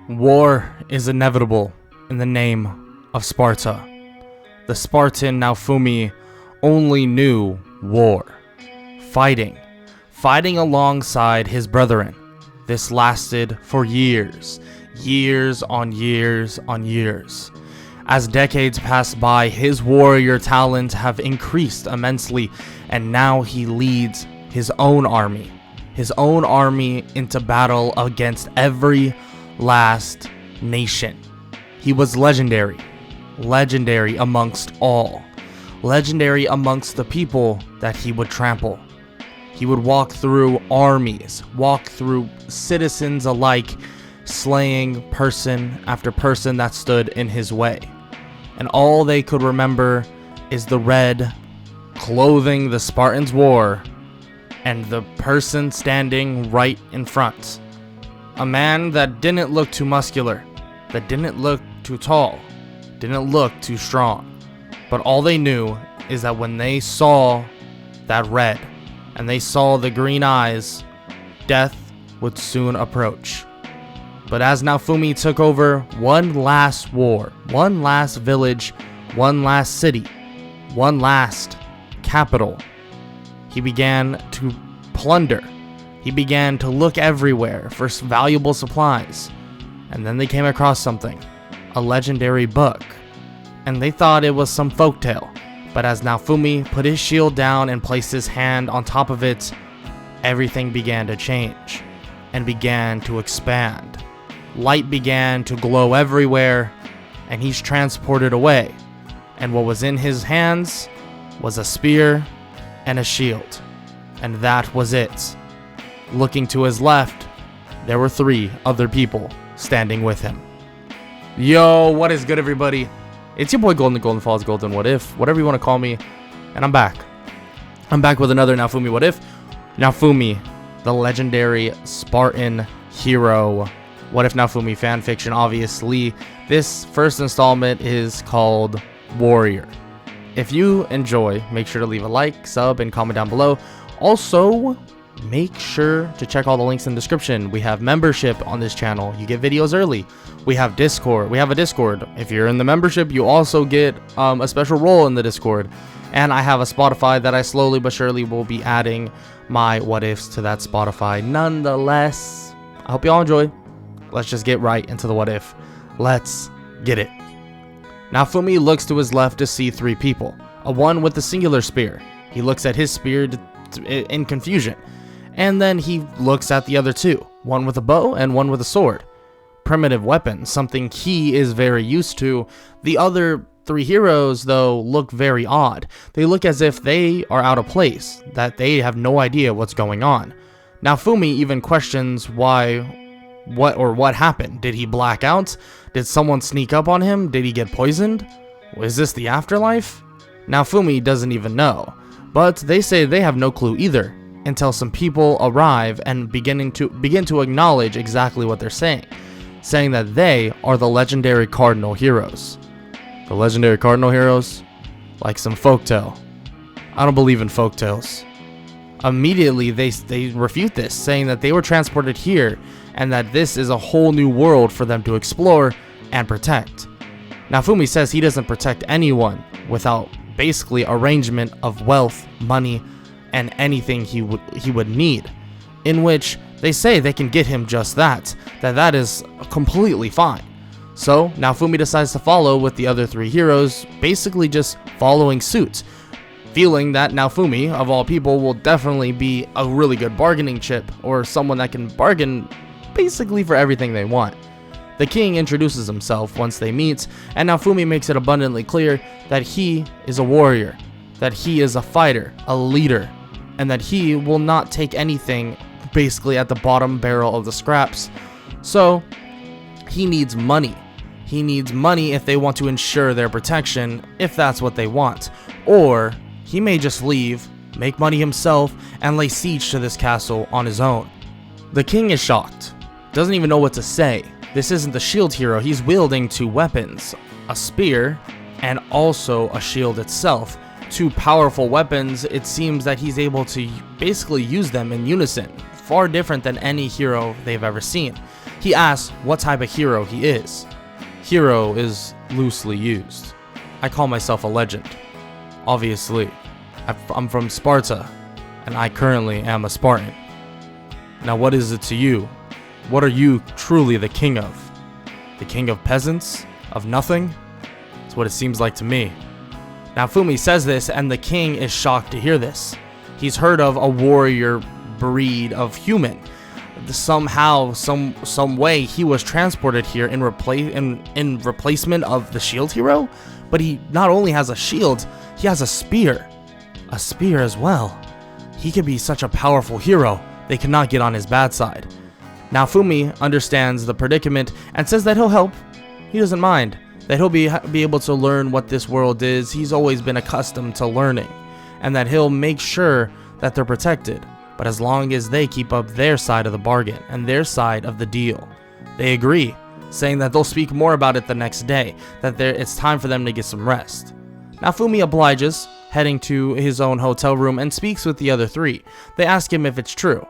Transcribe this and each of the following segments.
War is inevitable in the name of Sparta. The Spartan Naofumi only knew war. Fighting alongside his brethren. This lasted for years on years on years. As decades passed by, his warrior talents have increased immensely, and now he leads his own army into battle against every last nation. He was legendary amongst all, legendary amongst the people that he would trample. He would walk through armies, walk through citizens alike, slaying person after person that stood in his way. And all they could remember is the red clothing the Spartans wore and the person standing right in front. A man that didn't look too muscular, that didn't look too tall, didn't look too strong. But all they knew is that when they saw that red and they saw the green eyes, death would soon approach. But as Naofumi took over one last war, one last village, one last city, one last capital, he began to plunder. He began to look everywhere for valuable supplies. And then they came across something, a legendary book. And they thought it was some folktale. But as Naofumi put his shield down and placed his hand on top of it, everything began to change and began to expand. Light began to glow everywhere, and he's transported away. And what was in his hands was a spear and a shield. And that was it. Looking to his left, there were 3 other people standing with him. Yo, what is good, everybody? It's your boy Golden Falls, Golden What If, whatever you want to call me, and I'm back. I'm back with another Naofumi What If. Naofumi, the legendary Spartan hero. What If Naofumi Fanfiction, obviously. This first installment is called Warrior. If you enjoy, make sure to leave a like, sub, and comment down below. Also, make sure to check all the links in the description. We have membership on this channel. You get videos early. We have Discord. We have a Discord. If you're in the membership, you also get a special role in the Discord. And I have a Spotify that I slowly but surely will be adding my what ifs to that Spotify. Nonetheless, I hope you all enjoy. Let's just get right into the what if. Let's get it. Naofumi looks to his left to see 3 people. A one with the singular spear. He looks at his spear in confusion. And then he looks at the other 2. One with a bow and one with a sword. Primitive weapons, something he is very used to. The other 3 heroes, though, look very odd. They look as if they are out of place, that they have no idea what's going on. Naofumi even questions what happened. Did he black out? Did someone sneak up on him? Did he get poisoned? Was this the afterlife? Naofumi doesn't even know. But they say they have no clue either, until some people arrive and begin to acknowledge exactly what they're saying that they are the legendary cardinal heroes. The legendary cardinal heroes? Like some folktale. I don't believe in folktales. Immediately they refute this, saying that they were transported here and that this is a whole new world for them to explore and protect. Naofumi says he doesn't protect anyone without basically arrangement of wealth, money, and anything he would need, in which they say they can get him just that is completely fine. So Naofumi decides to follow with the other 3 heroes, basically just following suit, feeling that Naofumi, of all people, will definitely be a really good bargaining chip, or someone that can bargain basically for everything they want. The king introduces himself once they meet, and Naofumi makes it abundantly clear that he is a warrior, that he is a fighter, a leader, and that he will not take anything basically at the bottom barrel of the scraps. So he needs money. He needs money if they want to ensure their protection, if that's what they want. Or he may just leave, make money himself, and lay siege to this castle on his own. The king is shocked, doesn't even know what to say. This isn't the shield hero. He's wielding 2 weapons, a spear and also a shield itself. 2 powerful weapons. It seems that he's able to basically use them in unison, far different than any hero they've ever seen. He asks what type of hero he is. Hero is loosely used. I call myself a legend. Obviously, I'm from Sparta, and I currently am a Spartan. Now what is it to you? What are you truly the king of? The king of peasants? Of nothing? That's what it seems like to me. Naofumi says this, and the king is shocked to hear this. He's heard of a warrior breed of human. Somehow, some way, he was transported here in replacement of the shield hero. But he not only has a shield, he has a spear. A spear as well. He could be such a powerful hero, they cannot get on his bad side. Naofumi understands the predicament and says that he'll help. He doesn't mind, that he'll be able to learn what this world is. He's always been accustomed to learning, and that he'll make sure that they're protected, but as long as they keep up their side of the bargain and their side of the deal. They agree, saying that they'll speak more about it the next day, that it's time for them to get some rest. Naofumi obliges, heading to his own hotel room, and speaks with the other three. They ask him if it's true,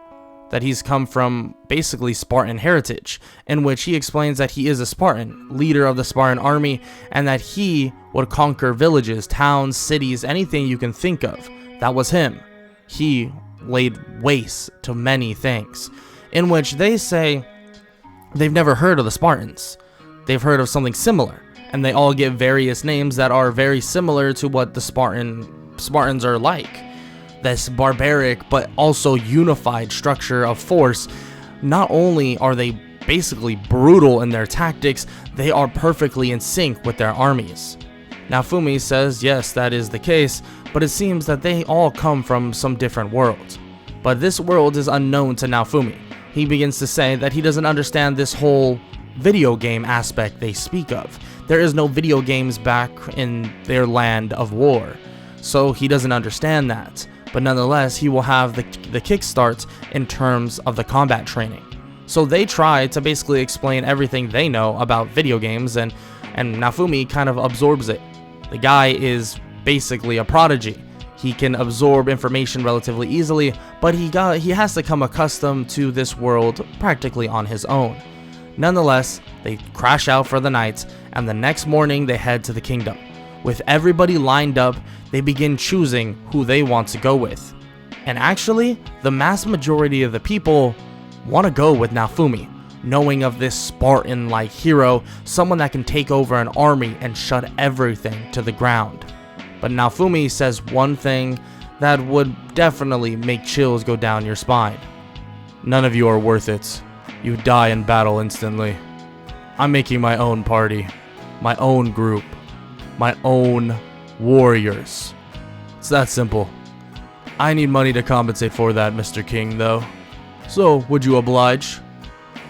that he's come from basically Spartan heritage, in which he explains that he is a Spartan, leader of the Spartan army, and that he would conquer villages, towns, cities, anything you can think of. That was him. He laid waste to many things, in which they say they've never heard of the Spartans. They've heard of something similar, and they all give various names that are very similar to what the Spartans are like. This barbaric but also unified structure of force. Not only are they basically brutal in their tactics, they are perfectly in sync with their armies. Naofumi says yes, that is the case, but it seems that they all come from some different worlds. But this world is unknown to Naofumi. He begins to say that he doesn't understand this whole video game aspect they speak of. There is no video games back in their land of war, so he doesn't understand that. But nonetheless, he will have the kickstart in terms of the combat training. So they try to basically explain everything they know about video games, and Naofumi kind of absorbs it. The guy is basically a prodigy. He can absorb information relatively easily, but he has to come accustomed to this world practically on his own. Nonetheless, they crash out for the night, and the next morning they head to the kingdom. With everybody lined up, they begin choosing who they want to go with. And actually, the mass majority of the people want to go with Naofumi, knowing of this Spartan-like hero, someone that can take over an army and shut everything to the ground. But Naofumi says one thing that would definitely make chills go down your spine. None of you are worth it. You die in battle instantly. I'm making my own party, my own group, my own warriors. It's that simple. I need money to compensate for that, Mr. King, though. So, would you oblige?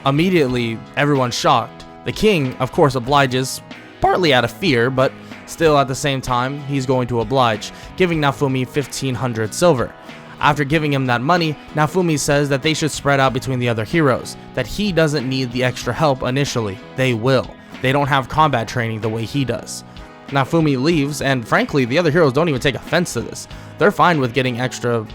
Immediately, everyone's shocked. The king, of course, obliges, partly out of fear, but still at the same time, he's going to oblige, giving Naofumi 1,500 silver. After giving him that money, Naofumi says that they should spread out between the other heroes, that he doesn't need the extra help initially. They will. They don't have combat training the way he does. Naofumi leaves, and frankly, the other heroes don't even take offense to this. They're fine with getting extra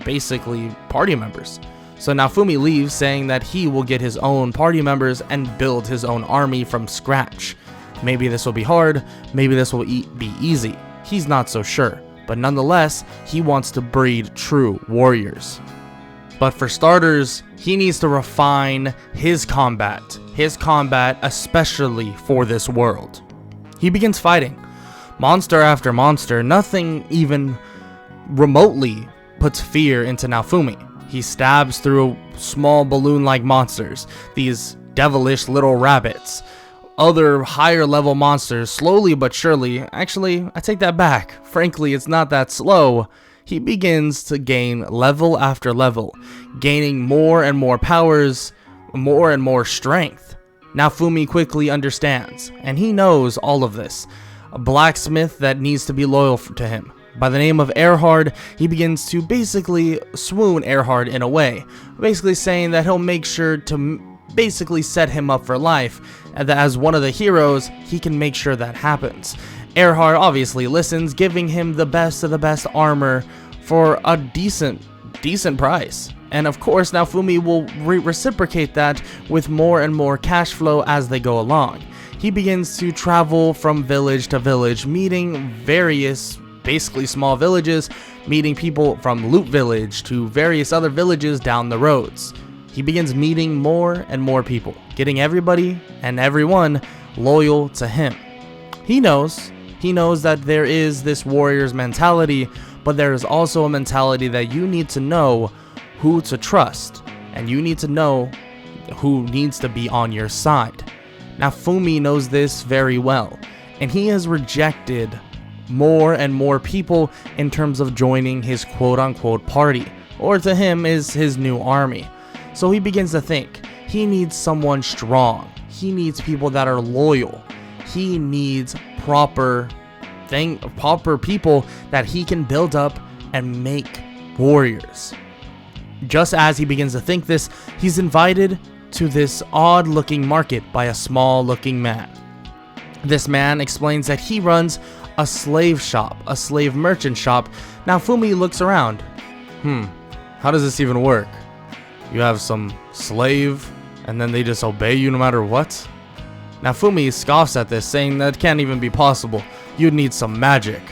basically party members. So Naofumi leaves, saying that he will get his own party members and build his own army from scratch. Maybe this will be hard, maybe this will be easy. He's not so sure, but nonetheless, he wants to breed true warriors. But for starters, he needs to refine his combat especially for this world. He begins fighting. Monster after monster, nothing even remotely puts fear into Naofumi. He stabs through small balloon-like monsters, these devilish little rabbits, other higher level monsters, slowly but surely. Actually, I take that back. Frankly, it's not that slow. He begins to gain level after level, gaining more and more powers, more and more strength. Naofumi quickly understands, and he knows all of this. A blacksmith that needs to be loyal to him. By the name of Erhard, he begins to basically swoon Erhard in a way, basically saying that he'll make sure to basically set him up for life, and that as one of the heroes, he can make sure that happens. Erhard obviously listens, giving him the best of the best armor for a decent price. And of course, Naofumi will reciprocate that with more and more cash flow as they go along. He begins to travel from village to village, meeting various, basically small villages, meeting people from Loot Village to various other villages down the roads. He begins meeting more and more people, getting everybody and everyone loyal to him. He knows that there is this warrior's mentality, but there is also a mentality that you need to know who to trust, and you need to know who needs to be on your side. Naofumi knows this very well, and he has rejected more and more people in terms of joining his quote-unquote party, or to him is his new army. So he begins to think he needs someone strong. He needs people that are loyal. He needs proper people that he can build up and make warriors. Just as he begins to think this, he's invited to this odd-looking market by a small-looking man. This man explains that he runs a slave shop, a slave merchant shop. Naofumi looks around. How does this even work? You have some slave, and then they just obey you no matter what? Naofumi scoffs at this, saying that can't even be possible. You'd need some magic.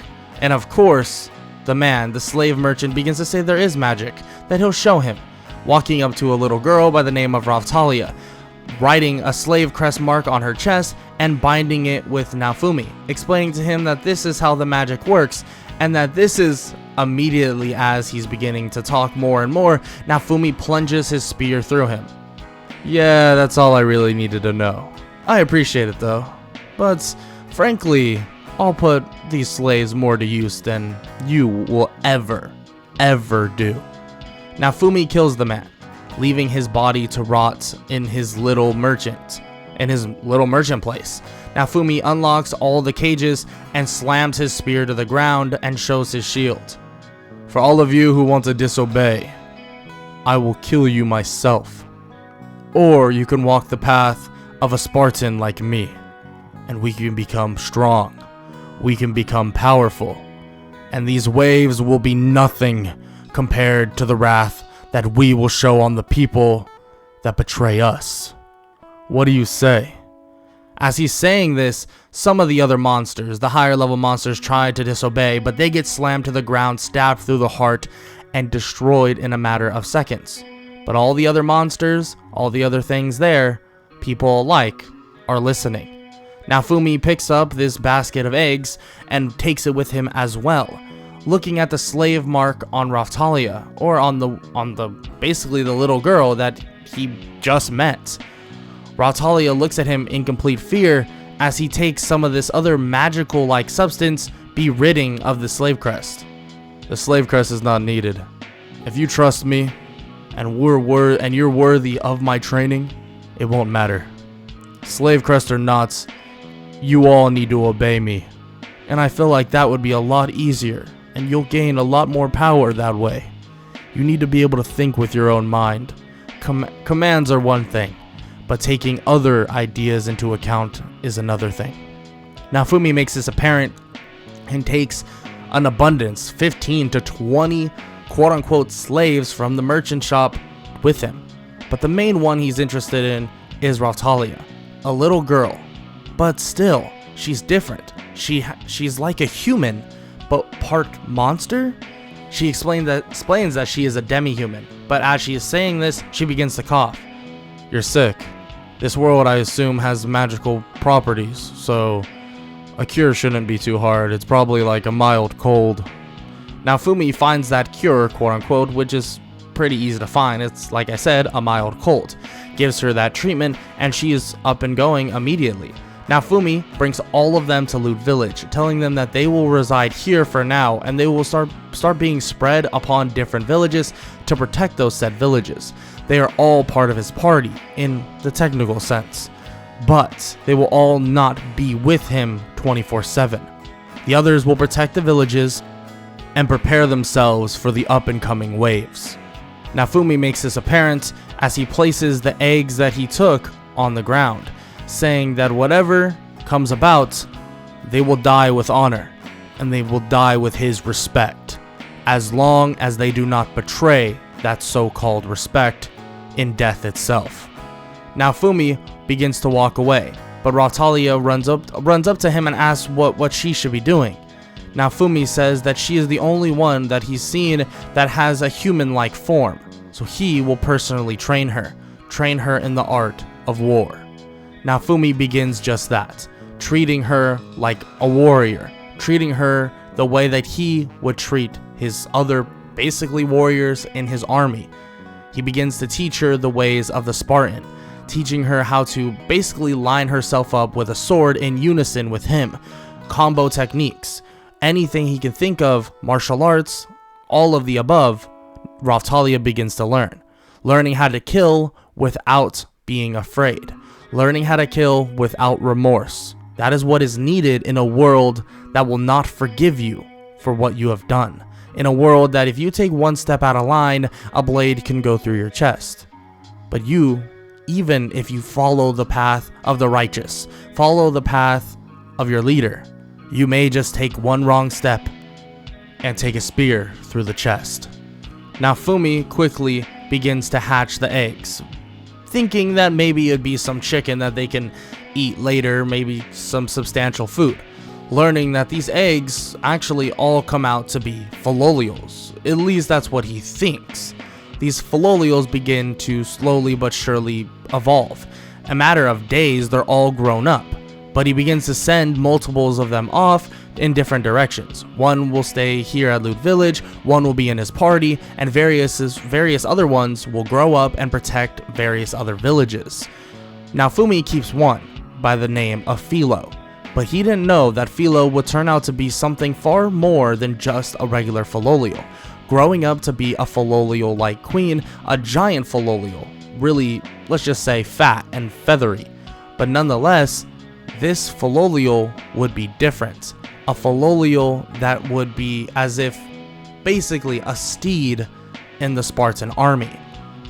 And of course, the slave merchant, begins to say there is magic, that he'll show him, walking up to a little girl by the name of Raftalia, writing a slave crest mark on her chest and binding it with Naofumi, explaining to him that this is how the magic works, and that this is immediately as he's beginning to talk more and more, Naofumi plunges his spear through him. Yeah, that's all I really needed to know. I appreciate it though, but frankly, I'll put these slaves more to use than you will ever do. Naofumi kills the man, leaving his body to rot in his little merchant place. Naofumi unlocks all the cages and slams his spear to the ground and shows his shield. For all of you who want to disobey, I will kill you myself. Or you can walk the path of a Spartan like me, and we can become strong. We can become powerful, and these waves will be nothing compared to the wrath that we will show on the people that betray us. What do you say? As he's saying this, some of the other monsters, the higher level monsters, try to disobey, but they get slammed to the ground, stabbed through the heart, and destroyed in a matter of seconds. But all the other monsters, all the other things there, people alike, are listening. Naofumi picks up this basket of eggs and takes it with him as well, looking at the slave mark on Raftalia, or on the basically the little girl that he just met. Raftalia looks at him in complete fear as he takes some of this other magical like substance, be ridding of the slave crest. The slave crest is not needed. If you trust me and you're worthy of my training, it won't matter. Slave crest or not, you all need to obey me. And I feel like that would be a lot easier, and you'll gain a lot more power that way. You need to be able to think with your own mind. Commands are one thing, but taking other ideas into account is another thing. Naofumi makes this apparent and takes an abundance, 15 to 20 quote-unquote slaves from the merchant shop with him. But the main one he's interested in is Raftalia, a little girl. But still, she's different. She's like a human, but part monster? She explains that she is a demi-human, but as she is saying this, she begins to cough. You're sick. This world, I assume, has magical properties, so a cure shouldn't be too hard. It's probably like a mild cold. Naofumi finds that cure, quote-unquote, which is pretty easy to find. It's, like I said, a mild cold. Gives her that treatment, and she is up and going immediately. Naofumi brings all of them to Loot Village, telling them that they will reside here for now, and they will start being spread upon different villages to protect those said villages. They are all part of his party, in the technical sense, but they will all not be with him 24/7. The others will protect the villages and prepare themselves for the up-and-coming waves. Naofumi makes this apparent as he places the eggs that he took on the ground, saying that whatever comes about, they will die with honor, and they will die with his respect, as long as they do not betray that so-called respect in death itself. Naofumi begins to walk away, but Raphtalia runs up to him and asks what she should be doing. Naofumi says that she is the only one that he's seen that has a human-like form, so he will personally train her in the art of war. Naofumi begins just that, treating her like a warrior, treating her the way that he would treat his other basically warriors in his army. He begins to teach her the ways of the Spartan, teaching her how to basically line herself up with a sword in unison with him, combo techniques, anything he can think of, martial arts, all of the above. Raphtalia begins to learning how to kill without being afraid, learning how to kill without remorse. That is what is needed in a world that will not forgive you for what you have done. In a world that if you take one step out of line, a blade can go through your chest. But you, even if you follow the path of the righteous, follow the path of your leader, you may just take one wrong step and take a spear through the chest. Naofumi quickly begins to hatch the eggs, thinking that maybe it'd be some chicken that they can eat later, maybe some substantial food. Learning that these eggs actually all come out to be Philolials. At least that's what he thinks. These Philolials begin to slowly but surely evolve. A matter of days, they're all grown up, but he begins to send multiples of them off in different directions. One will stay here at Loot Village, one will be in his party, and various other ones will grow up and protect various other villages. Naofumi keeps one by the name of Philo, but he didn't know that Philo would turn out to be something far more than just a regular Philolial, growing up to be a Philolial-like queen, a giant Philolial, really, let's just say fat and feathery. But nonetheless, this Philolial would be different. A Philolial that would be as if basically a steed in the Spartan army.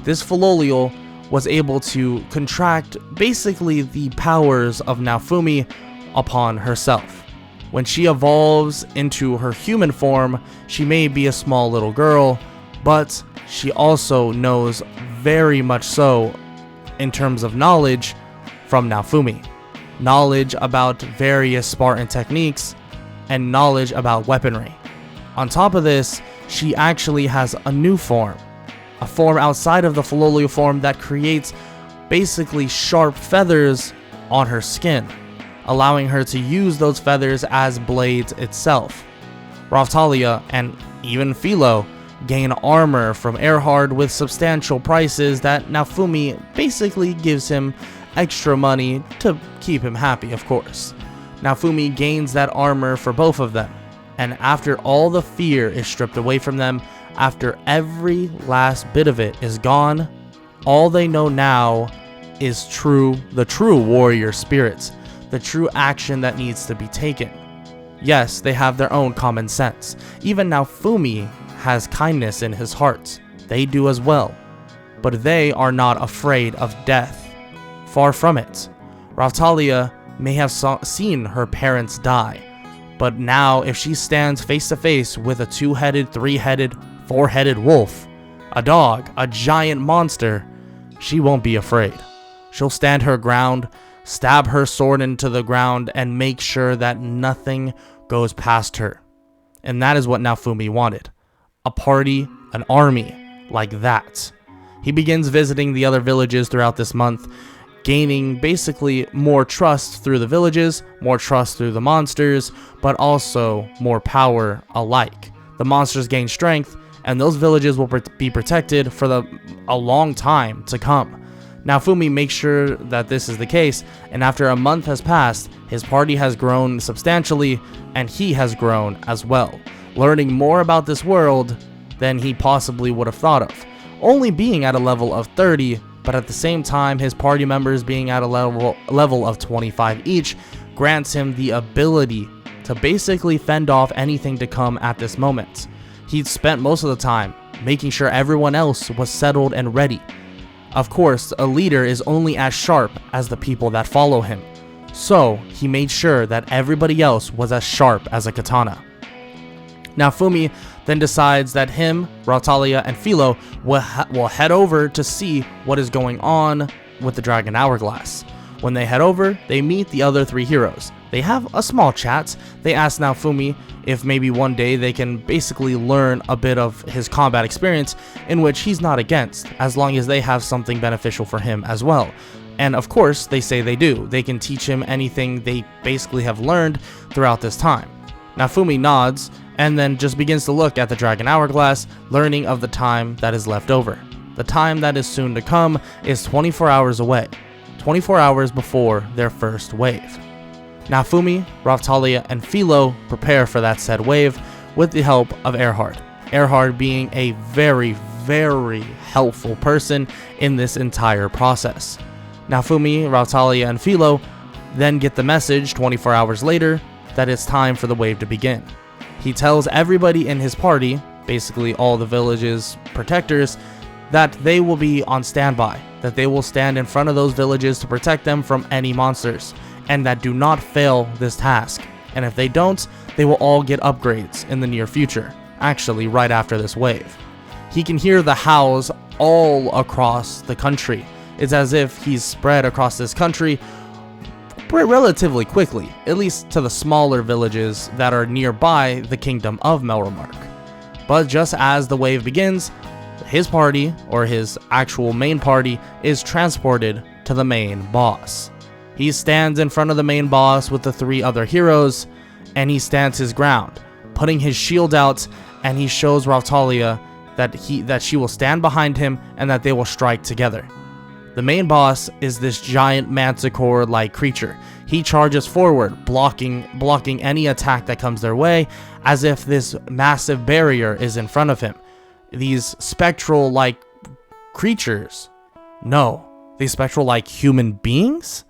This Philolial was able to contract basically the powers of Naofumi upon herself. When she evolves into her human form, she may be a small little girl, but she also knows very much so in terms of knowledge from Naofumi. Knowledge about various Spartan techniques and knowledge about weaponry. On top of this, she actually has a new form, a form outside of the Philolial form that creates basically sharp feathers on her skin, allowing her to use those feathers as blades itself. Raphtalia and even Philo gain armor from Erhard with substantial prices that Naofumi basically gives him extra money to keep him happy, of course. Naofumi gains that armor for both of them, and after all the fear is stripped away from them, after every last bit of it is gone, all they know now is the true warrior spirits, the true action that needs to be taken. Yes, they have their own common sense. Even Naofumi has kindness in his heart. They do as well. But they are not afraid of death. Far from it. Raphtalia may have seen her parents die, but now if she stands face to face with a two-headed, three-headed, four-headed wolf, a dog, a giant monster, she won't be afraid. She'll stand her ground, stab her sword into the ground, and make sure that nothing goes past her. And that is what Naofumi wanted. A party, an army, like that. He begins visiting the other villages throughout this month, gaining basically more trust through the villages, more trust through the monsters, but also more power alike. The monsters gain strength, and those villages will be protected for a long time to come. Naofumi makes sure that this is the case, and after a month has passed, his party has grown substantially, and he has grown as well, learning more about this world than he possibly would have thought of. Only being at a level of 30, but at the same time, his party members being at a level of 25 each grants him the ability to basically fend off anything to come at this moment. He'd spent most of the time making sure everyone else was settled and ready. Of course, a leader is only as sharp as the people that follow him, so he made sure that everybody else was as sharp as a katana. Naofumi then decides that him, Rautalia, and Philo will head over to see what is going on with the Dragon Hourglass. When they head over, they meet the other 3 heroes. They have a small chat. They ask Naofumi if maybe one day they can basically learn a bit of his combat experience, in which he's not against, as long as they have something beneficial for him as well. And of course, they say they do. They can teach him anything they basically have learned throughout this time. Naofumi nods, and then just begins to look at the Dragon Hourglass, learning of the time that is left over. The time that is soon to come is 24 hours away, 24 hours before their first wave. Naofumi, Rautalia, and Philo prepare for that said wave with the help of Erhard. Erhard being a very, very helpful person in this entire process. Naofumi, Rautalia, and Philo then get the message 24 hours later that it's time for the wave to begin. He tells everybody in his party, basically all the village's protectors, that they will be on standby, that they will stand in front of those villages to protect them from any monsters, and that do not fail this task. And if they don't, they will all get upgrades in the near future, actually right after this wave. He can hear the howls all across the country. It's as if he's spread across this country relatively quickly, at least to the smaller villages that are nearby the kingdom of Melromark. But just as the wave begins, his party, or his actual main party, is transported to the main boss. He stands in front of the main boss with the 3 other heroes, and he stands his ground, putting his shield out, and he shows Rautalia that she will stand behind him and that they will strike together. The main boss is this giant manticore-like creature. He charges forward, blocking any attack that comes their way, as if this massive barrier is in front of him. These spectral-like creatures? No. These spectral-like human beings?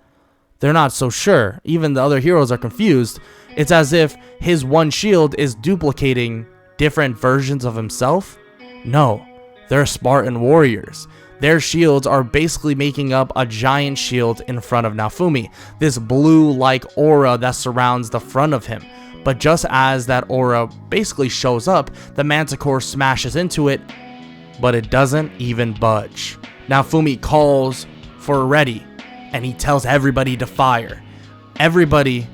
They're not so sure. Even the other heroes are confused. It's as if his one shield is duplicating different versions of himself? No. They're Spartan warriors. Their shields are basically making up a giant shield in front of Naofumi, this blue-like aura that surrounds the front of him. But just as that aura basically shows up, the manticore smashes into it, but it doesn't even budge. Naofumi calls for ready, and he tells everybody to fire. Everybody,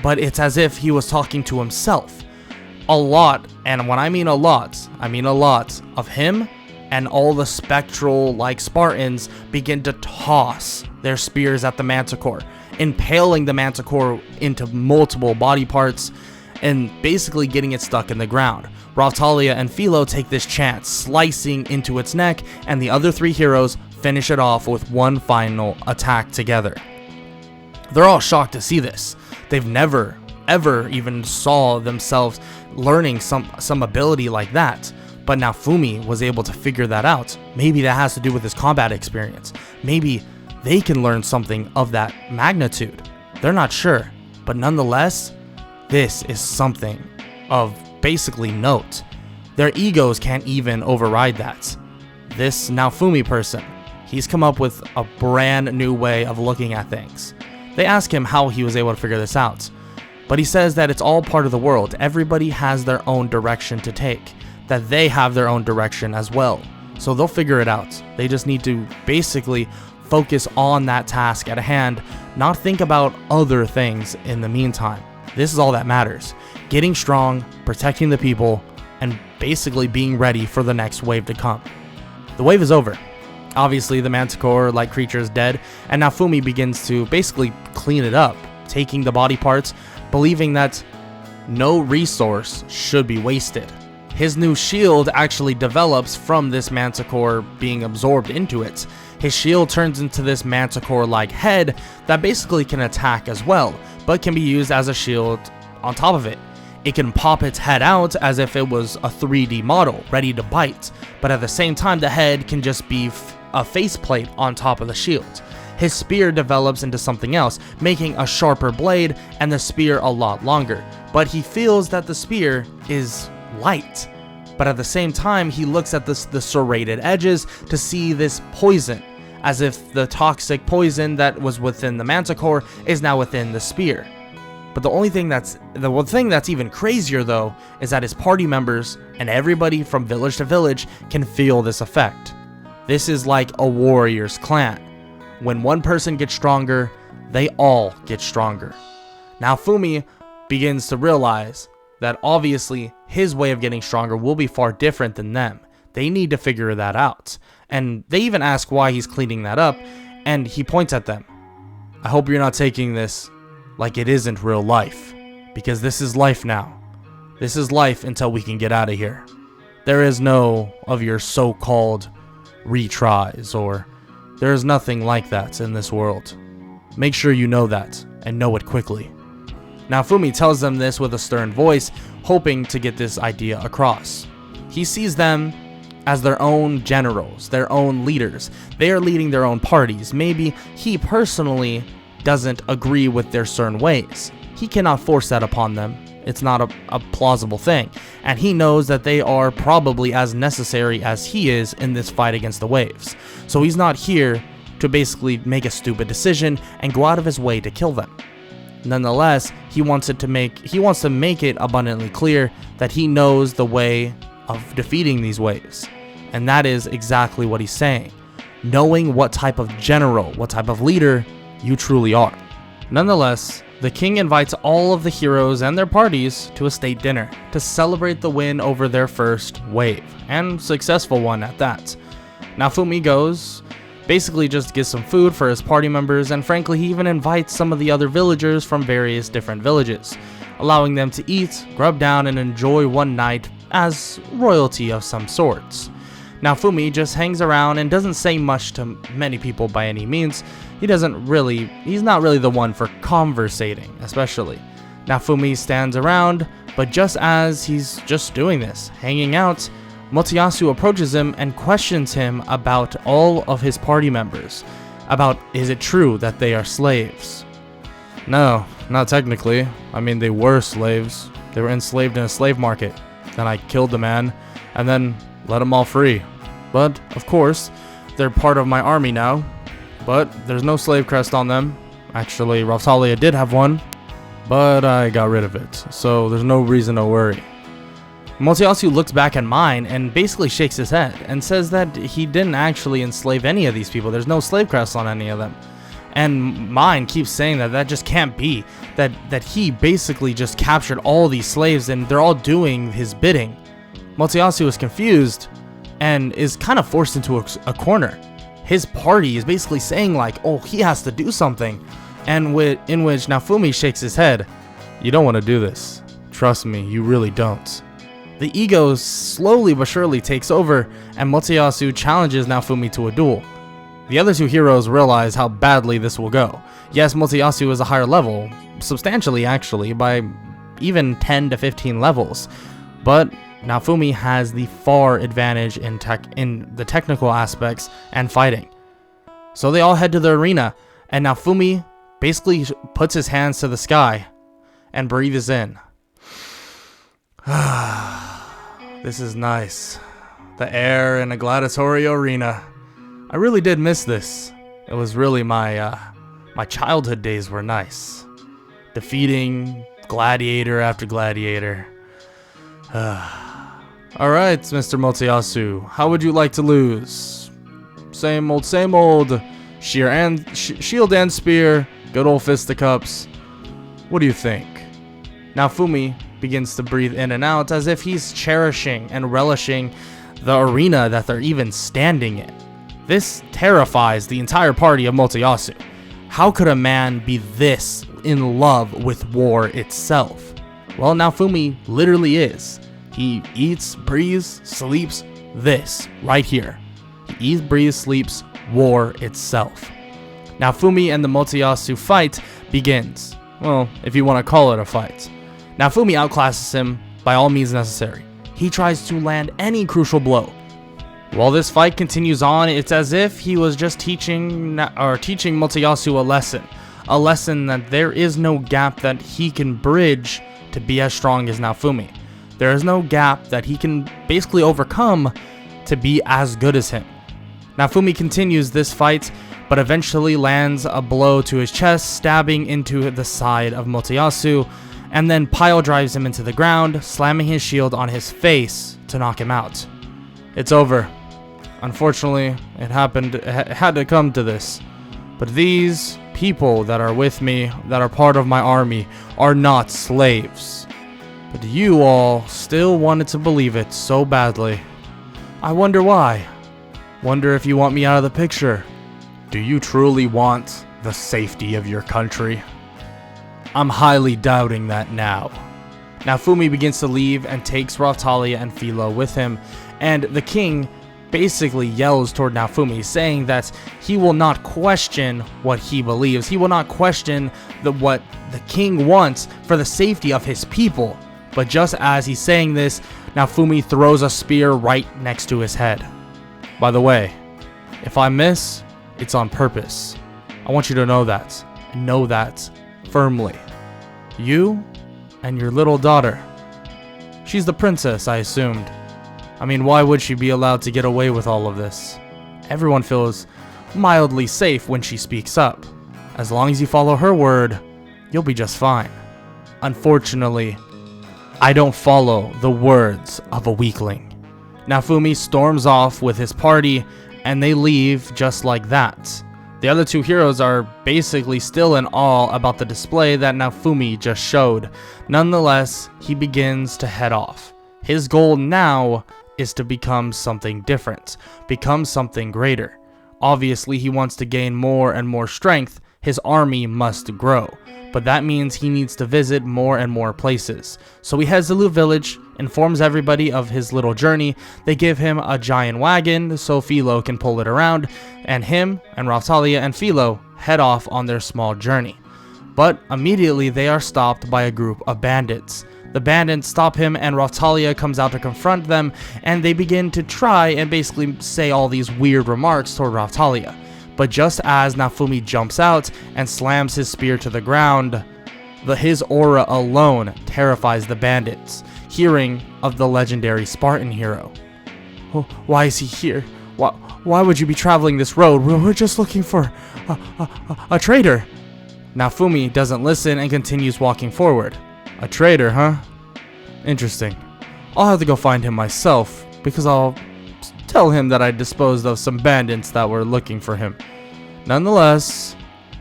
but it's as if he was talking to himself. A lot, and when I mean a lot of him and all the spectral-like Spartans begin to toss their spears at the manticore, impaling the manticore into multiple body parts and basically getting it stuck in the ground. Rautalia and Philo take this chance, slicing into its neck, and the other 3 heroes finish it off with one final attack together. They're all shocked to see this. They've never, ever even saw themselves learning some ability like that. But Naofumi was able to figure that out. Maybe that has to do with his combat experience. Maybe they can learn something of that magnitude. They're not sure. But nonetheless, this is something of basically note. Their egos can't even override that. This Naofumi person, he's come up with a brand new way of looking at things. They ask him how he was able to figure this out. But he says that it's all part of the world. Everybody has their own direction to take. That they have their own direction as well. So they'll figure it out. They just need to basically focus on that task at hand, not think about other things in the meantime. This is all that matters. Getting strong, protecting the people, and basically being ready for the next wave to come. The wave is over. Obviously, the manticore-like creature is dead, and Naofumi begins to basically clean it up, taking the body parts, believing that no resource should be wasted. His new shield actually develops from this manticore being absorbed into it. His shield turns into this manticore-like head that basically can attack as well, but can be used as a shield on top of it. It can pop its head out as if it was a 3D model, ready to bite, but at the same time the head can just be a faceplate on top of the shield. His spear develops into something else, making a sharper blade and the spear a lot longer, but he feels that the spear is light. But at the same time, he looks at the serrated edges to see this poison, as if the toxic poison that was within the manticore is now within the spear. But the one thing that's even crazier though is that his party members and everybody from village to village can feel this effect. This is like a warrior's clan. When one person gets stronger, they all get stronger. Naofumi begins to realize that obviously his way of getting stronger will be far different than them. They need to figure that out. And they even ask why he's cleaning that up, and he points at them. I hope you're not taking this like it isn't real life, because this is life now. This is life until we can get out of here. There is no of your so-called retries, or there is nothing like that in this world. Make sure you know that, and know it quickly. Naofumi tells them this with a stern voice, hoping to get this idea across. He sees them as their own generals, their own leaders. They are leading their own parties. Maybe he personally doesn't agree with their certain ways. He cannot force that upon them. It's not a plausible thing. And he knows that they are probably as necessary as he is in this fight against the waves. So he's not here to basically make a stupid decision and go out of his way to kill them. Nonetheless, he wants to make it abundantly clear that he knows the way of defeating these waves. And that is exactly what he's saying. Knowing what type of general, what type of leader you truly are. Nonetheless, the king invites all of the heroes and their parties to a state dinner to celebrate the win over their first wave, and successful one at that. Naofumi goes, basically just gets some food for his party members, and frankly he even invites some of the other villagers from various different villages, allowing them to eat, grub down, and enjoy one night as royalty of some sorts. Naofumi just hangs around and doesn't say much to many people by any means. He's not really the one for conversating, especially. Naofumi stands around, but just as he's just doing this, hanging out, Motoyasu approaches him and questions him about all of his party members. About, is it true that they are slaves? No, not technically. I mean, they were slaves. They were enslaved in a slave market. Then I killed the man, and then let them all free. But, of course, they're part of my army now. But there's no slave crest on them. Actually, Raftalia did have one, but I got rid of it, so there's no reason to worry. Motoyasu looks back at mine and basically shakes his head and says that he didn't actually enslave any of these people. There's no slave crests on any of them. And mine keeps saying that just can't be. That he basically just captured all these slaves and they're all doing his bidding. Motoyasu is confused and is kind of forced into a corner. His party is basically saying like, oh, he has to do something. And in which Naofumi shakes his head. You don't want to do this. Trust me, you really don't. The ego slowly but surely takes over, and Motoyasu challenges Naofumi to a duel. The other two heroes realize how badly this will go. Yes, Motoyasu is a higher level, substantially actually, by even 10 to 15 levels. But Naofumi has the far advantage in the technical aspects and fighting. So they all head to the arena, and Naofumi basically puts his hands to the sky and breathes in. This is nice. The air in a gladiatorial arena. I really did miss this. It was really my childhood days were nice. Defeating gladiator after gladiator. Alright, Mr. Motoyasu, how would you like to lose? Same old, shield and spear, good old fisticuffs. What do you think? Naofumi begins to breathe in and out as if he's cherishing and relishing the arena that they're even standing in. This terrifies the entire party of Motoyasu. How could a man be this in love with war itself? Well, Naofumi literally is. He eats, breathes, sleeps this right here. He eats, breathes, sleeps war itself. Naofumi and the Motoyasu fight begins. Well, if you want to call it a fight. Naofumi outclasses him by all means necessary. He tries to land any crucial blow. While this fight continues on, it's as if he was just teaching Motoyasu a lesson that there is no gap that he can bridge to be as strong as Naofumi. There is no gap that he can basically overcome to be as good as him. Naofumi continues this fight, but eventually lands a blow to his chest, stabbing into the side of Motoyasu, and then pile drives him into the ground, slamming his shield on his face to knock him out. It's over. Unfortunately, it had to come to this. But these people that are with me, that are part of my army, are not slaves. But you all still wanted to believe it so badly. I wonder why. Wonder if you want me out of the picture. Do you truly want the safety of your country? I'm highly doubting that now. Naofumi begins to leave and takes Raphtalia and Philo with him, and the king basically yells toward Naofumi, saying that he will not question what he believes. He will not question what the king wants for the safety of his people. But just as he's saying this, Naofumi throws a spear right next to his head. By the way, if I miss, it's on purpose. I want you to know that. Know that firmly. You and your little daughter. She's the princess, I assumed. I mean, why would she be allowed to get away with all of this? Everyone feels mildly safe when she speaks up. As long as you follow her word, you'll be just fine. Unfortunately, I don't follow the words of a weakling. Naofumi storms off with his party, and they leave just like that. The other two heroes are basically still in awe about the display that Naofumi just showed. Nonetheless, he begins to head off. His goal now is to become something different, become something greater. Obviously, he wants to gain more and more strength. His army must grow, but that means he needs to visit more and more places. So he heads to Lu Village, informs everybody of his little journey. They give him a giant wagon so Philo can pull it around, and him and Raphtalia and Philo head off on their small journey. But immediately they are stopped by a group of bandits. The bandits stop him, and Raphtalia comes out to confront them, and they begin to try and basically say all these weird remarks toward Raphtalia. But just as Naofumi jumps out and slams his spear to the ground, his aura alone terrifies the bandits, hearing of the legendary Spartan hero. Oh, why is he here? Why would you be traveling this road? We're just looking for a traitor. Naofumi doesn't listen and continues walking forward. A traitor, huh? Interesting. I'll have to go find him myself, because I'll tell him that I disposed of some bandits that were looking for him. Nonetheless,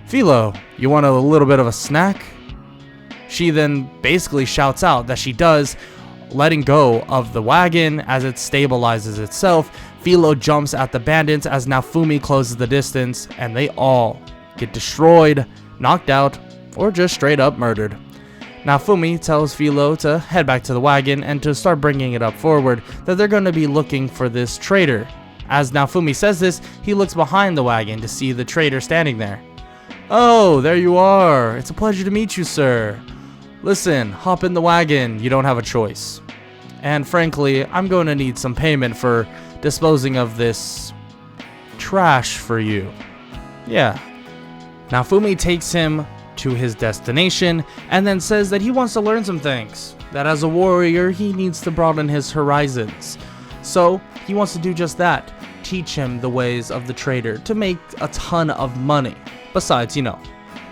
Philo, you want a little bit of a snack? She then basically shouts out that she does, letting go of the wagon as it stabilizes itself. Philo jumps at the bandits as Naofumi closes the distance, and they all get destroyed, knocked out, or just straight up murdered. Naofumi tells Philo to head back to the wagon and to start bringing it up forward, that they're going to be looking for this traitor. As Naofumi says this, he looks behind the wagon to see the traitor standing there. Oh, there you are. It's a pleasure to meet you, sir. Listen, hop in the wagon. You don't have a choice. And frankly, I'm going to need some payment for disposing of this trash for you. Yeah. Naofumi takes him to his destination and then says that he wants to learn some things, that as a warrior he needs to broaden his horizons. So he wants to do just that, teach him the ways of the trader to make a ton of money, besides,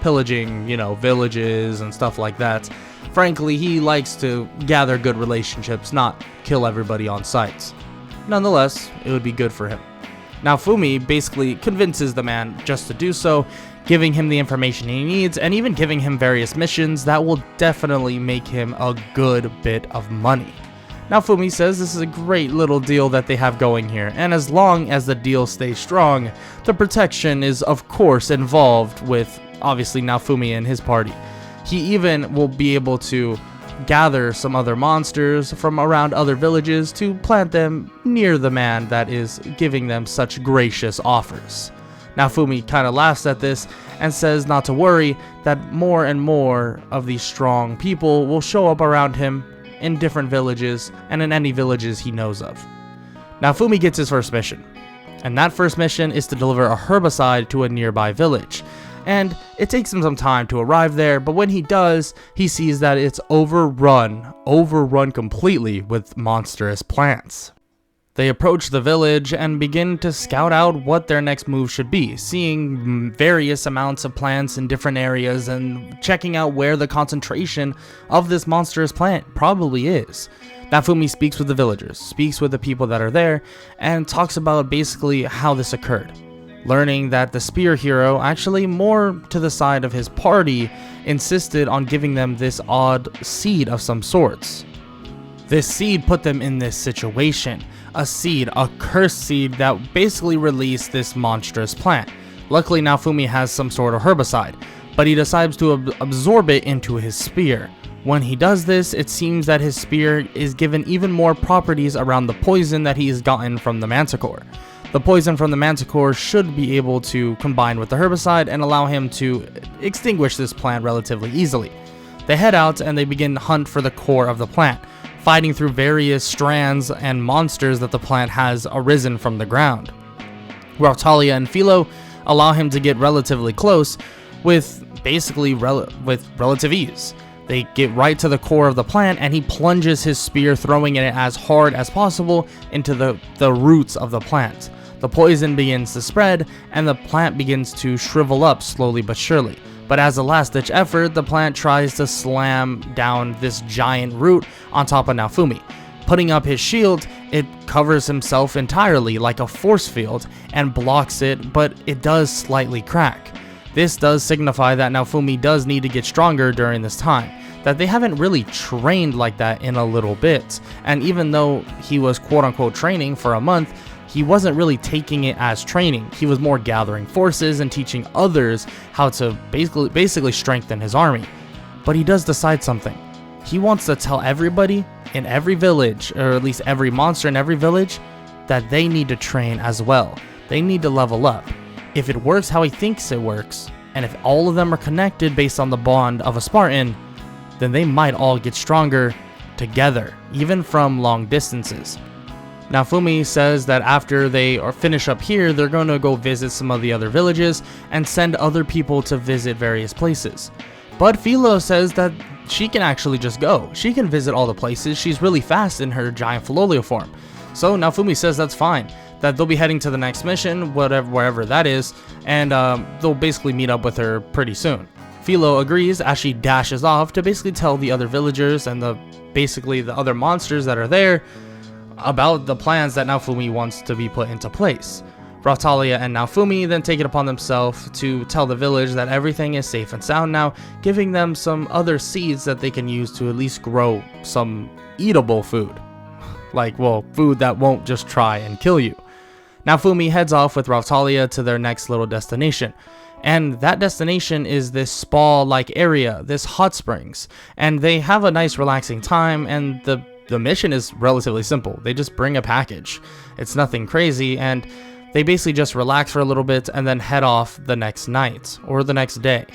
pillaging, villages and stuff like that. Frankly, he likes to gather good relationships, not kill everybody on sight. Nonetheless, it would be good for him. Naofumi basically convinces the man just to do so, giving him the information he needs, and even giving him various missions that will definitely make him a good bit of money. Naofumi says this is a great little deal that they have going here, and as long as the deal stays strong, the protection is of course involved with, obviously, Naofumi and his party. He even will be able to gather some other monsters from around other villages to plant them near the man that is giving them such gracious offers. Naofumi kind of laughs at this and says not to worry, that more and more of these strong people will show up around him in different villages and in any villages he knows of. Naofumi gets his first mission, and that first mission is to deliver a herbicide to a nearby village. And it takes him some time to arrive there, but when he does, he sees that it's overrun completely with monstrous plants. They approach the village and begin to scout out what their next move should be, seeing various amounts of plants in different areas and checking out where the concentration of this monstrous plant probably is. Naofumi speaks with the villagers, speaks with the people that are there, and talks about basically how this occurred. Learning that the spear hero, actually more to the side of his party, insisted on giving them this odd seed of some sorts. This seed put them in this situation. A seed, a cursed seed that basically released this monstrous plant. Luckily, Naofumi has some sort of herbicide, but he decides to absorb it into his spear. When he does this, it seems that his spear is given even more properties around the poison that he's gotten from the manticore. The poison from the manticore should be able to combine with the herbicide and allow him to extinguish this plant relatively easily. They head out and they begin to hunt for the core of the plant, fighting through various strands and monsters that the plant has arisen from the ground. Rautalia and Philo allow him to get relatively close with relative ease. They get right to the core of the plant and he plunges his spear, throwing it as hard as possible into the roots of the plant. The poison begins to spread and the plant begins to shrivel up slowly but surely. But as a last-ditch effort, the plant tries to slam down this giant root on top of Naofumi. Putting up his shield, it covers himself entirely like a force field and blocks it, but it does slightly crack. This does signify that Naofumi does need to get stronger during this time, that they haven't really trained like that in a little bit, and even though he was quote-unquote training for a month, he wasn't really taking it as training. He was more gathering forces and teaching others how to basically strengthen his army. But he does decide something. He wants to tell everybody in every village, or at least every monster in every village, that they need to train as well. They need to level up. If it works how he thinks it works, and if all of them are connected based on the bond of a Spartan, then they might all get stronger together, even from long distances. Naofumi says that after they finish up here, they're going to go visit some of the other villages and send other people to visit various places. But Philo says that she can actually just go. She can visit all the places. She's really fast in her giant Philolio form. So Naofumi says that's fine, that they'll be heading to the next mission, wherever that is, and they'll basically meet up with her pretty soon. Philo agrees as she dashes off to basically tell the other villagers and the other monsters that are there about the plans that Naofumi wants to be put into place. Rautalia and Naofumi then take it upon themselves to tell the village that everything is safe and sound now, giving them some other seeds that they can use to at least grow some eatable food. Food that won't just try and kill you. Naofumi heads off with Rautalia to their next little destination. And that destination is this spa-like area, this hot springs. And they have a nice relaxing time, and the mission is relatively simple. They just bring a package. It's nothing crazy, and they basically just relax for a little bit and then head off the next night or the next day.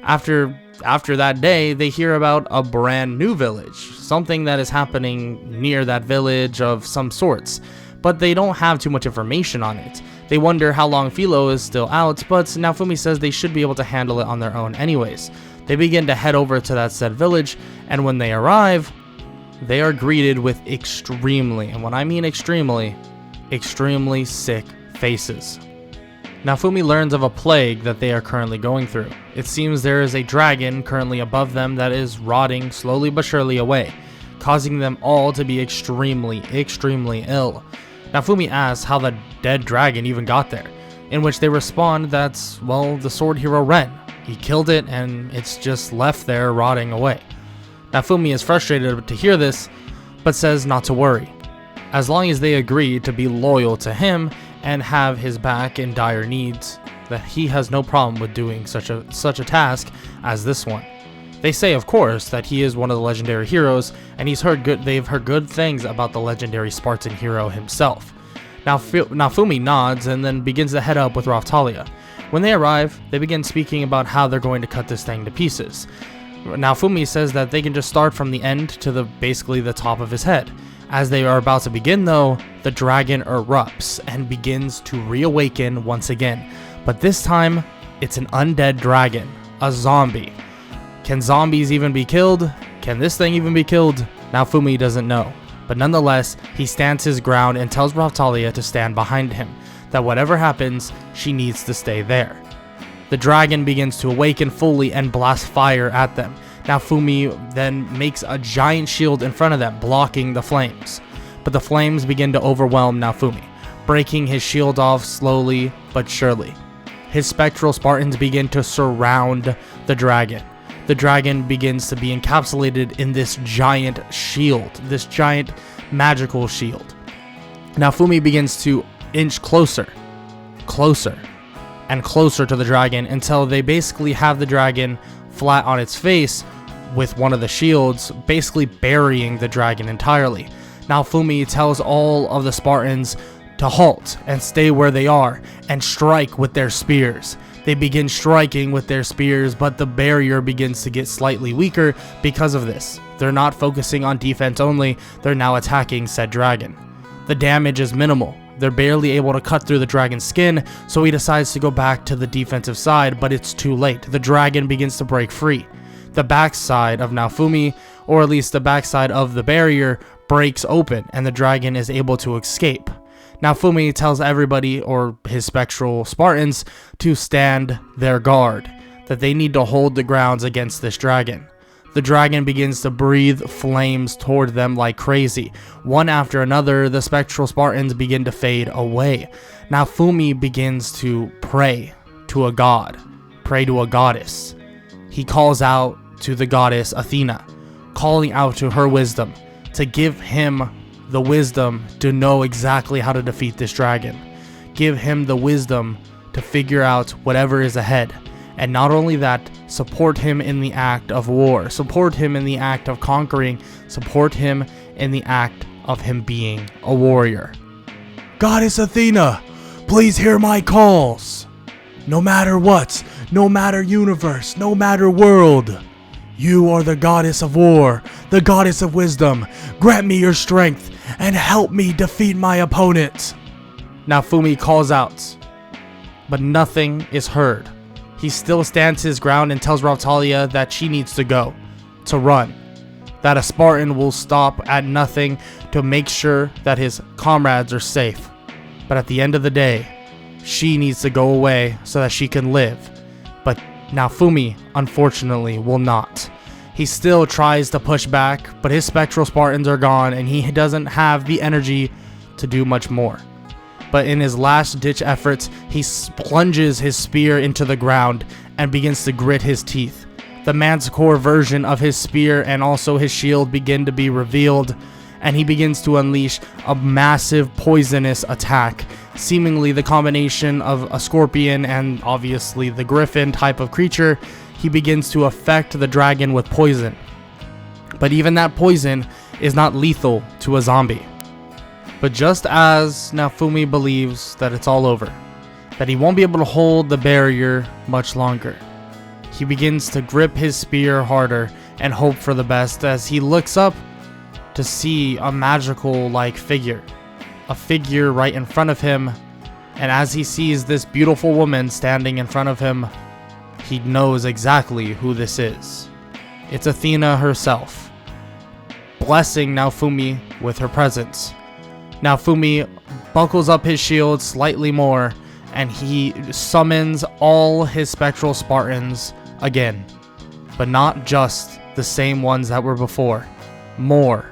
After that day, they hear about a brand new village, something that is happening near that village of some sorts, but they don't have too much information on it. They wonder how long Philo is still out, but Naofumi says they should be able to handle it on their own anyways. They begin to head over to that said village, and when they arrive, they are greeted with extremely, and when I mean extremely sick faces. Naofumi learns of a plague that they are currently going through. It seems there is a dragon currently above them that is rotting slowly but surely away, causing them all to be extremely ill. Naofumi asks how the dead dragon even got there, in which they respond that's, the sword hero Ren. He killed it and it's just left there rotting away. Naofumi is frustrated to hear this, but says not to worry. As long as they agree to be loyal to him and have his back in dire needs, that he has no problem with doing such a task as this one. They say, of course, that he is one of the legendary heroes, and they've heard good things about the legendary Spartan hero himself. Naofumi nods and then begins to head up with Rautalia. When they arrive, they begin speaking about how they're going to cut this thing to pieces. Naofumi says that they can just start from the end to basically the top of his head. As they are about to begin though, the dragon erupts and begins to reawaken once again. But this time, it's an undead dragon, a zombie. Can zombies even be killed? Can this thing even be killed? Naofumi doesn't know. But nonetheless, he stands his ground and tells Raphtalia to stand behind him, that whatever happens, she needs to stay there. The dragon begins to awaken fully and blast fire at them. Naofumi then makes a giant shield in front of them, blocking the flames. But the flames begin to overwhelm Naofumi, breaking his shield off slowly but surely. His spectral Spartans begin to surround the dragon. The dragon begins to be encapsulated in this giant shield, this giant magical shield. Naofumi begins to inch closer, and closer to the dragon until they basically have the dragon flat on its face with one of the shields, basically burying the dragon entirely. Naofumi tells all of the Spartans to halt and stay where they are and strike with their spears. They begin striking with their spears, but the barrier begins to get slightly weaker because of this. They're not focusing on defense only, they're now attacking said dragon. The damage is minimal. They're barely able to cut through the dragon's skin, so he decides to go back to the defensive side, but it's too late. The dragon begins to break free. The backside of Naofumi, or at least the backside of the barrier, breaks open, and the dragon is able to escape. Naofumi tells everybody, or his spectral Spartans, to stand their guard, that they need to hold the grounds against this dragon. The dragon begins to breathe flames toward them like crazy. One after another, the spectral Spartans begin to fade away. Naofumi begins to pray to a god, pray to a goddess. He calls out to the goddess Athena, calling out to her wisdom to give him the wisdom to know exactly how to defeat this dragon. Give him the wisdom to figure out whatever is ahead. And not only that, support him in the act of war, support him in the act of conquering, support him in the act of him being a warrior. Goddess Athena, please hear my calls. No matter what, no matter universe, no matter world, you are the goddess of war, the goddess of wisdom. Grant me your strength and help me defeat my opponent. Naofumi calls out, but nothing is heard. He still stands his ground and tells Raphtalia that she needs to go, to run, that a Spartan will stop at nothing to make sure that his comrades are safe. But at the end of the day, she needs to go away so that she can live. But Naofumi, unfortunately, will not. He still tries to push back, but his spectral Spartans are gone and he doesn't have the energy to do much more. But in his last-ditch efforts, he plunges his spear into the ground and begins to grit his teeth. The manticore version of his spear and also his shield begin to be revealed, and he begins to unleash a massive poisonous attack, seemingly the combination of a scorpion and obviously the griffin type of creature. He begins to affect the dragon with poison. But even that poison is not lethal to a zombie. But just as Naofumi believes that it's all over, that he won't be able to hold the barrier much longer, he begins to grip his spear harder and hope for the best as he looks up to see a magical-like figure. A figure right in front of him, and as he sees this beautiful woman standing in front of him, he knows exactly who this is. It's Athena herself, blessing Naofumi with her presence. Naofumi buckles up his shield slightly more, and he summons all his spectral Spartans again. But not just the same ones that were before. More,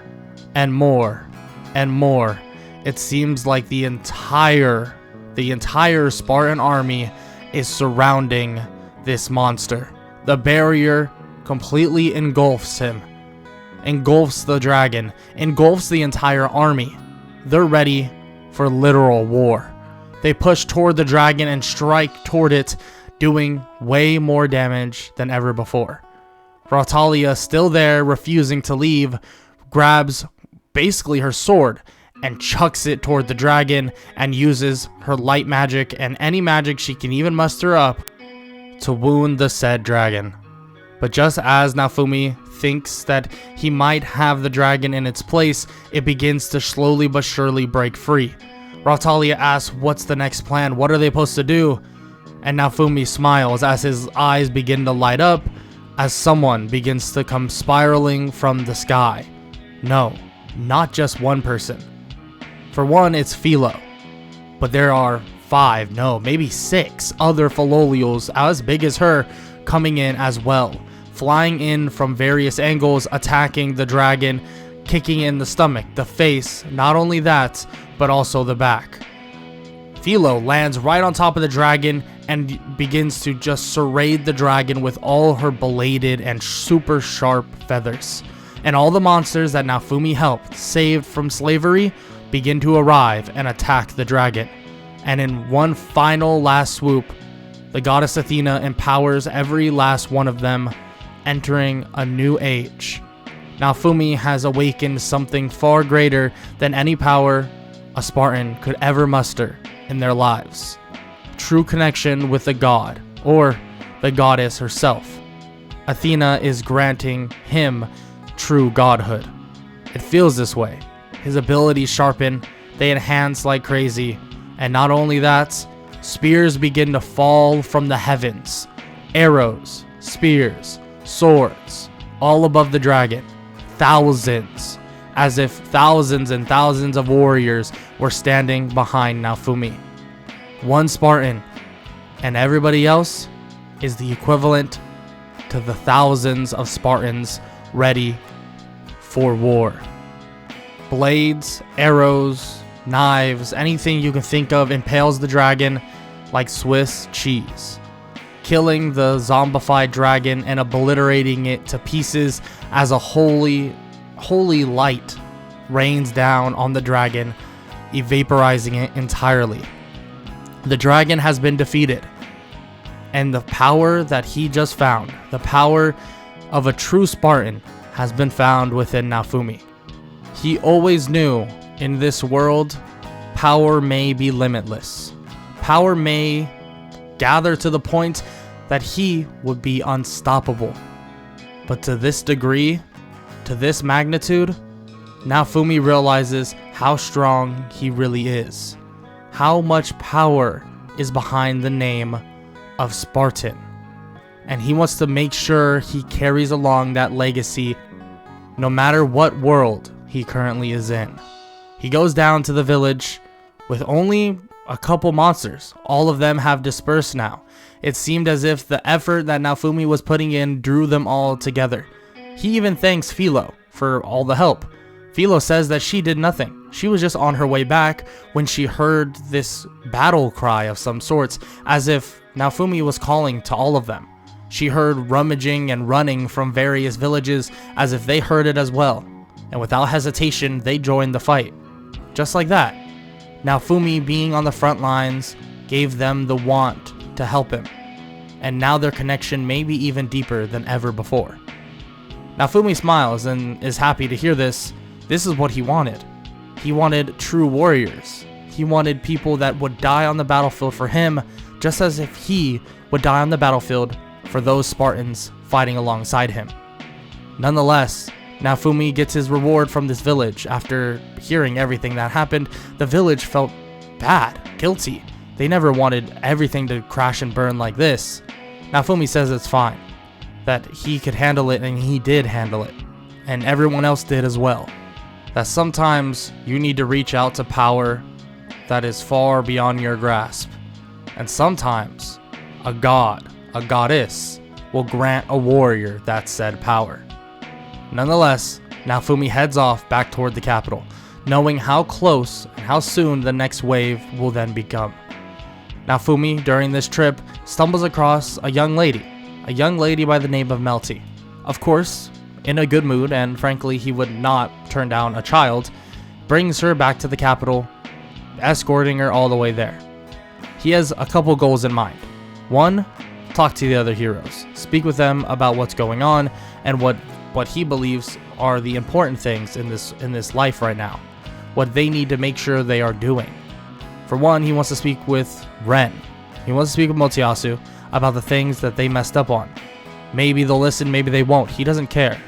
and more, and more. It seems like the entire Spartan army is surrounding this monster. The barrier completely engulfs him, engulfs the dragon, engulfs the entire army. They're ready for literal war. They push toward the dragon and strike toward it, doing way more damage than ever before. Raphtalia, still there, refusing to leave, grabs basically her sword and chucks it toward the dragon and uses her light magic and any magic she can even muster up to wound the said dragon. But just as Naofumi thinks that he might have the dragon in its place, it begins to slowly but surely break free. Raphtalia asks, what's the next plan? What are they supposed to do? And Naofumi smiles as his eyes begin to light up as someone begins to come spiraling from the sky. No, not just one person. For one, it's Philo, but there are 5, no, maybe 6 other Philolials as big as her coming in as well, flying in from various angles, attacking the dragon, kicking in the stomach, the face, not only that, but also the back. Philo lands right on top of the dragon and begins to just serrate the dragon with all her bladed and super sharp feathers. And all the monsters that Naofumi helped, saved from slavery, begin to arrive and attack the dragon. And in one final last swoop, the goddess Athena empowers every last one of them, entering a new age. Naofumi has awakened something far greater than any power a Spartan could ever muster in their lives. True connection with the god, or the goddess herself. Athena is granting him true godhood. It feels this way. His abilities sharpen, they enhance like crazy, and not only that, spears begin to fall from the heavens. Arrows, spears, swords, all above the dragon. Thousands, as if thousands and thousands of warriors were standing behind Naofumi. One Spartan, and everybody else is the equivalent to the thousands of Spartans ready for war. Blades, arrows, knives, anything you can think of impales the dragon like Swiss cheese, killing the zombified dragon and obliterating it to pieces as a holy light rains down on the dragon, evaporizing it entirely. The dragon has been defeated, and the power that he just found, the power of a true Spartan, has been found within Naofumi. He always knew in this world, power may be limitless. Power may gather to the point that he would be unstoppable. But to this degree, to this magnitude, Naofumi realizes how strong he really is. How much power is behind the name of Spartan. And he wants to make sure he carries along that legacy no matter what world he currently is in. He goes down to the village with only a couple monsters. All of them have dispersed now. It seemed as if the effort that Naofumi was putting in drew them all together. He even thanks Philo for all the help. Philo says that she did nothing. She was just on her way back when she heard this battle cry of some sorts, as if Naofumi was calling to all of them. She heard rummaging and running from various villages as if they heard it as well. And without hesitation, they joined the fight. Just like that. Naofumi, being on the front lines, gave them the want to help him. And now their connection may be even deeper than ever before. Naofumi smiles and is happy to hear this. This is what he wanted. He wanted true warriors. He wanted people that would die on the battlefield for him, just as if he would die on the battlefield for those Spartans fighting alongside him. Nonetheless, Naofumi gets his reward from this village. After hearing everything that happened, the village felt bad, guilty. They never wanted everything to crash and burn like this. Naofumi says it's fine, that he could handle it, and he did handle it, and everyone else did as well. That sometimes you need to reach out to power that is far beyond your grasp, and sometimes a god, a goddess, will grant a warrior that said power. Nonetheless, Naofumi heads off back toward the capital, knowing how close and how soon the next wave will then become. Naofumi, during this trip, stumbles across a young lady by the name of Melty. Of course, in a good mood, and frankly he would not turn down a child, brings her back to the capital, escorting her all the way there. He has a couple goals in mind. One, talk to the other heroes, speak with them about what's going on and what he believes are the important things in this life right now, what they need to make sure they are doing. For one, he wants to speak with Ren. He wants to speak with Motoyasu about the things that they messed up on. Maybe they'll listen, maybe they won't. He doesn't care.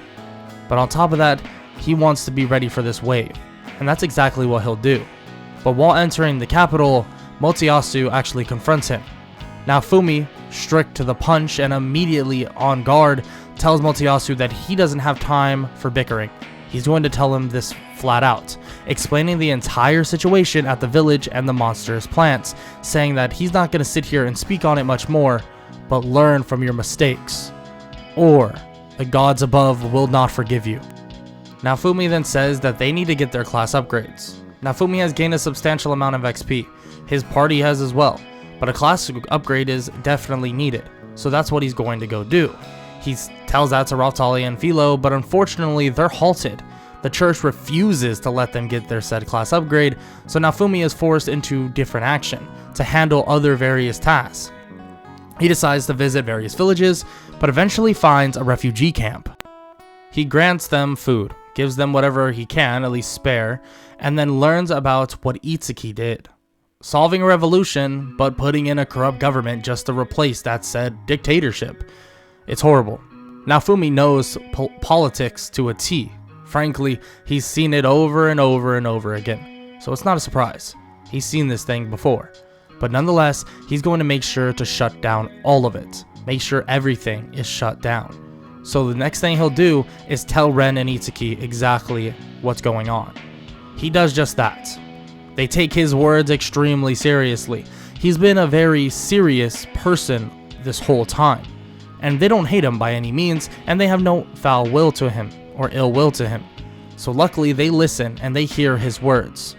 But on top of that, he wants to be ready for this wave, and that's exactly what he'll do. But while entering the capital, Motoyasu actually confronts him. Naofumi, strict to the punch and immediately on guard, tells Motoyasu that he doesn't have time for bickering. He's going to tell him this flat out, explaining the entire situation at the village and the monster's plants, saying that he's not going to sit here and speak on it much more, but learn from your mistakes, or the gods above will not forgive you. Naofumi then says that they need to get their class upgrades. Naofumi has gained a substantial amount of XP. His party has as well, but a class upgrade is definitely needed, so that's what he's going to go do. He tells that to Raftali and Philo, but unfortunately they're halted. The church refuses to let them get their said class upgrade, so Naofumi is forced into different action to handle other various tasks. He decides to visit various villages, but eventually finds a refugee camp. He grants them food, gives them whatever he can, at least spare, and then learns about what Itsuki did. Solving a revolution, but putting in a corrupt government just to replace that said dictatorship. It's horrible. Naofumi knows politics to a T. Frankly, he's seen it over and over and over again, so it's not a surprise. He's seen this thing before. But nonetheless, he's going to make sure to shut down all of it. Make sure everything is shut down. So the next thing he'll do is tell Ren and Itsuki exactly what's going on. He does just that. They take his words extremely seriously. He's been a very serious person this whole time. And they don't hate him by any means, and they have no foul will to him, or ill will to him. So luckily they listen and they hear his words.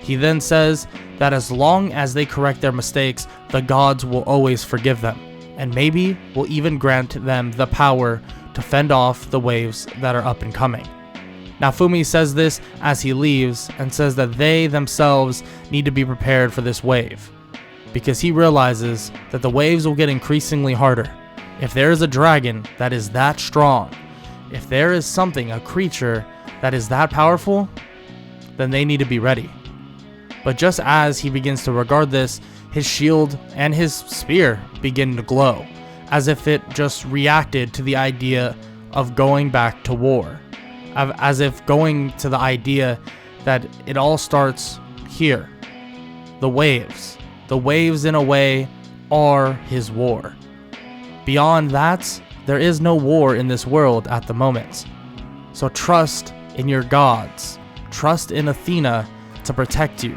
He then says that as long as they correct their mistakes, the gods will always forgive them, and maybe will even grant them the power to fend off the waves that are up and coming. Naofumi says this as he leaves and says that they themselves need to be prepared for this wave, because he realizes that the waves will get increasingly harder. If there is a dragon that is that strong, if there is something, a creature that is that powerful, then they need to be ready. But just as he begins to regard this, his shield and his spear begin to glow, as if it just reacted to the idea of going back to war. As if going to the idea that it all starts here. The waves. The waves, in a way, are his war. Beyond that, there is no war in this world at the moment. So trust in your gods. Trust in Athena to protect you.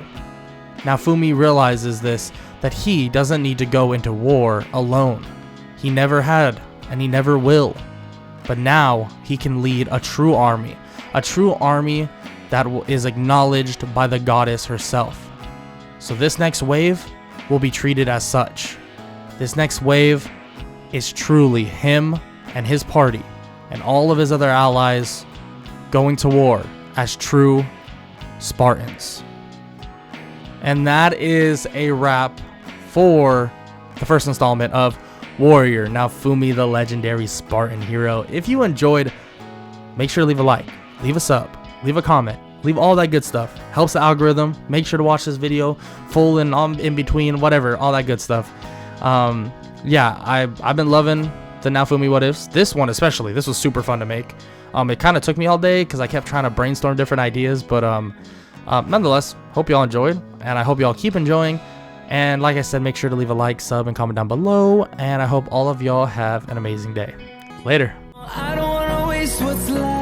Naofumi realizes this, that he doesn't need to go into war alone. He never had, and he never will. But now he can lead a true army that is acknowledged by the goddess herself. So this next wave will be treated as such. This next wave is truly him and his party and all of his other allies going to war as true Spartans. And that is a wrap for the first installment of Warrior Naofumi, the legendary Spartan hero. If you enjoyed, make sure to leave a like, leave a sub, leave a comment, leave all that good stuff. Helps the algorithm. Make sure to watch this video full and in between, whatever, all that good stuff. Yeah, I've been loving the Naofumi what ifs. This one especially, this was super fun to make. It kind of took me all day because I kept trying to brainstorm different ideas, but nonetheless, hope y'all enjoyed, and I hope y'all keep enjoying. And like I said, make sure to leave a like, sub, and comment down below, and I hope all of y'all have an amazing day. Later. I don't wanna waste what's left.